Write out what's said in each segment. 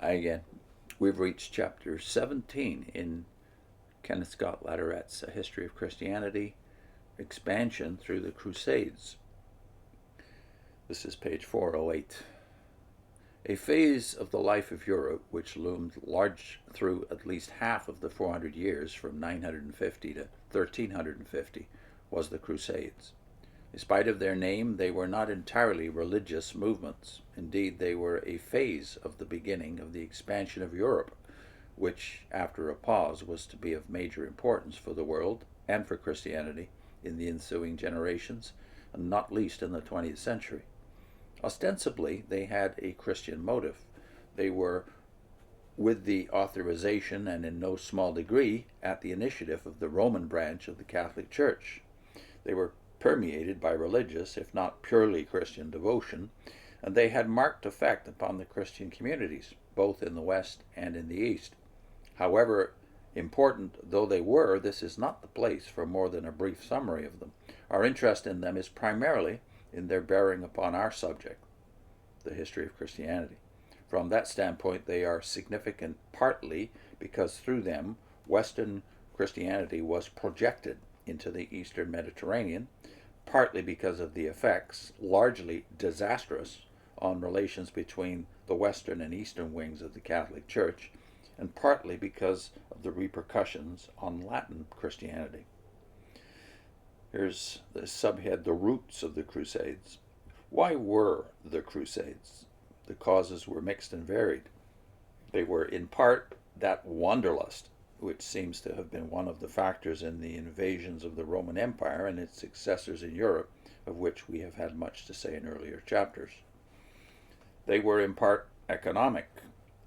Hi again. We've reached chapter 17 in Kenneth Latourette's A History of Christianity, Expansion through the Crusades. This is page 408. A phase of the life of Europe which loomed large through at least half of the 400 years from 950 to 1350 was the Crusades. In spite of their name, they were not entirely religious movements. Indeed, they were a phase of the beginning of the expansion of Europe, which, after a pause, was to be of major importance for the world and for Christianity in the ensuing generations, and not least in the 20th century. Ostensibly, they had a Christian motive. They were, with the authorization and in no small degree, at the initiative of the Roman branch of the Catholic Church. They were permeated by religious, if not purely Christian devotion, and they had marked effect upon the Christian communities, both in the West and in the East. However important though they were, this is not the place for more than a brief summary of them. Our interest in them is primarily in their bearing upon our subject, the history of Christianity. From that standpoint, they are significant partly because through them, Western Christianity was projected into the Eastern Mediterranean, partly because of the effects, largely disastrous, on relations between the Western and Eastern wings of the Catholic Church, and partly because of the repercussions on Latin Christianity. Here's the subhead, The Roots of the Crusades. Why were the Crusades? The causes were mixed and varied. They were in part that wanderlust, which seems to have been one of the factors in the invasions of the Roman Empire and its successors in Europe, of which we have had much to say in earlier chapters. They were in part economic.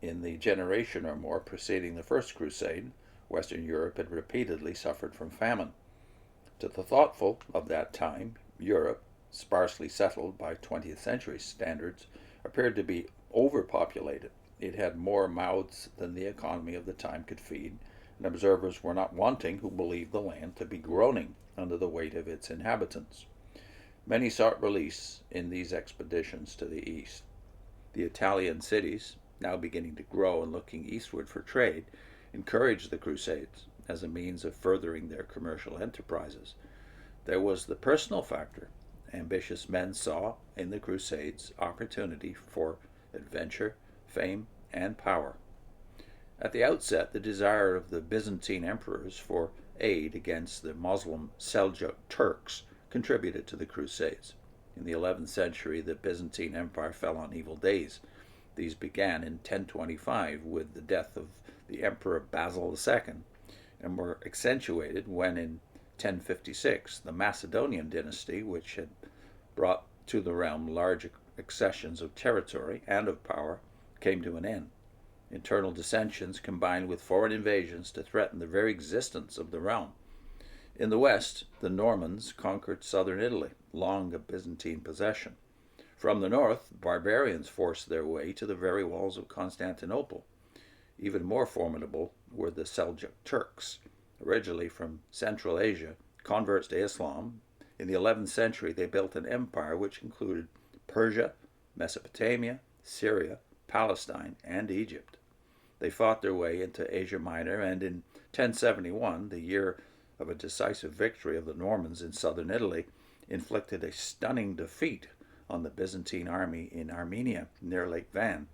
In the generation or more preceding the First Crusade, Western Europe had repeatedly suffered from famine. To the thoughtful of that time, Europe, sparsely settled by 20th century standards, appeared to be overpopulated. It had more mouths than the economy of the time could feed, and observers were not wanting who believed the land to be groaning under the weight of its inhabitants. Many sought release in these expeditions to the east. The Italian cities, now beginning to grow and looking eastward for trade, encouraged the Crusades as a means of furthering their commercial enterprises. There was the personal factor. Ambitious men saw in the Crusades opportunity for adventure, fame, and power. At the outset, the desire of the Byzantine emperors for aid against the Muslim Seljuk Turks contributed to the Crusades. In the 11th century, the Byzantine Empire fell on evil days. These began in 1025 with the death of the Emperor Basil II, and were accentuated when in 1056 the Macedonian dynasty, which had brought to the realm large accessions of territory and of power, came to an end. Internal dissensions combined with foreign invasions to threaten the very existence of the realm. In the west, the Normans conquered southern Italy, long a Byzantine possession. From the north, barbarians forced their way to the very walls of Constantinople. Even more formidable were the Seljuk Turks, originally from Central Asia, converts to Islam. In the 11th century, they built an empire which included Persia, Mesopotamia, Syria, Palestine, and Egypt. They fought their way into Asia Minor, and in 1071, the year of a decisive victory of the Normans in southern Italy, inflicted a stunning defeat on the Byzantine army in Armenia near Lake Van,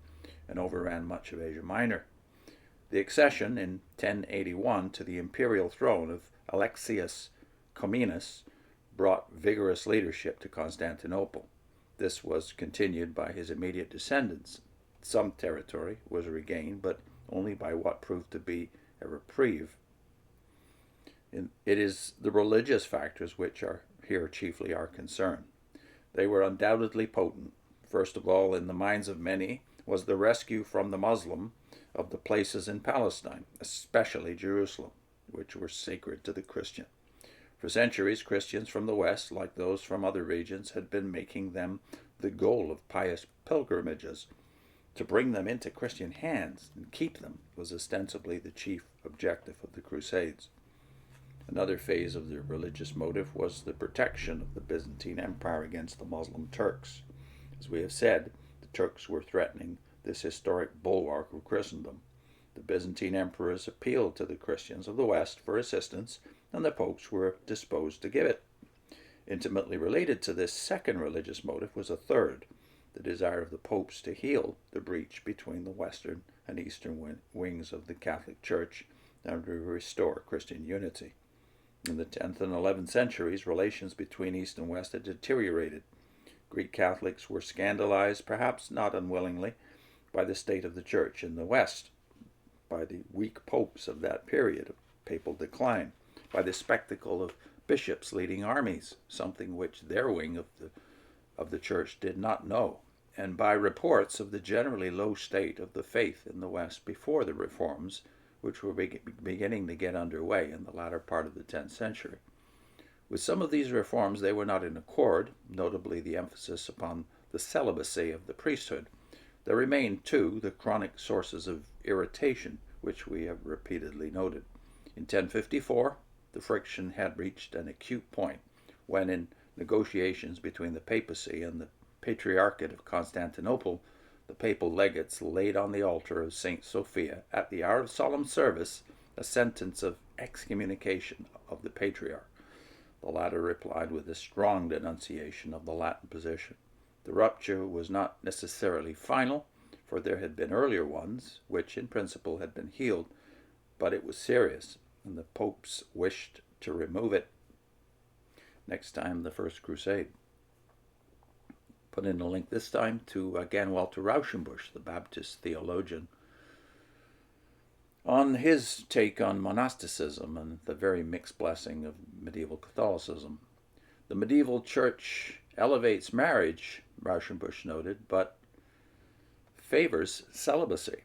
and overran much of Asia Minor. The accession in 1081 to the imperial throne of Alexius Commenus brought vigorous leadership to Constantinople. This was continued by his immediate descendants. Some territory was regained, but only by what proved to be a reprieve. It is the religious factors which are here chiefly our concern. They were undoubtedly potent. First of all, in the minds of many, was the rescue from the Muslim of the places in Palestine, especially Jerusalem, which were sacred to the Christian. For centuries, Christians from the West, like those from other regions, had been making them the goal of pious pilgrimages. To bring them into Christian hands and keep them was ostensibly the chief objective of the Crusades. Another phase of the religious motive was the protection of the Byzantine Empire against the Muslim Turks. As we have said, the Turks were threatening this historic bulwark of Christendom. The Byzantine emperors appealed to the Christians of the West for assistance, and the popes were disposed to give it. Intimately related to this second religious motive was a third, the desire of the popes to heal the breach between the western and eastern wings of the Catholic Church and to restore Christian unity. In the 10th and 11th centuries, relations between East and West had deteriorated. Greek Catholics were scandalized, perhaps not unwillingly, by the state of the Church in the West, by the weak popes of that period of papal decline, by the spectacle of bishops leading armies, something which their wing of the Church did not know, and by reports of the generally low state of the faith in the West before the reforms, which were beginning to get underway in the latter part of the 10th century. With some of these reforms they were not in accord, notably the emphasis upon the celibacy of the priesthood. There remained, too, the chronic sources of irritation, which we have repeatedly noted. In 1054, the friction had reached an acute point when, in negotiations between the Papacy and the Patriarchate of Constantinople, the papal legates laid on the altar of St. Sophia, at the hour of solemn service, a sentence of excommunication of the Patriarch. The latter replied with a strong denunciation of the Latin position. The rupture was not necessarily final, for there had been earlier ones, which in principle had been healed, but it was serious, and the popes wished to remove it. Next time, the First Crusade. Put in a link this time to, again, Walter Rauschenbusch, the Baptist theologian, on his take on monasticism and the very mixed blessing of medieval Catholicism. The medieval church elevates marriage, Rauschenbusch noted, but favors celibacy.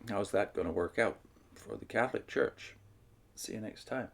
How's that going to work out for the Catholic Church? See you next time.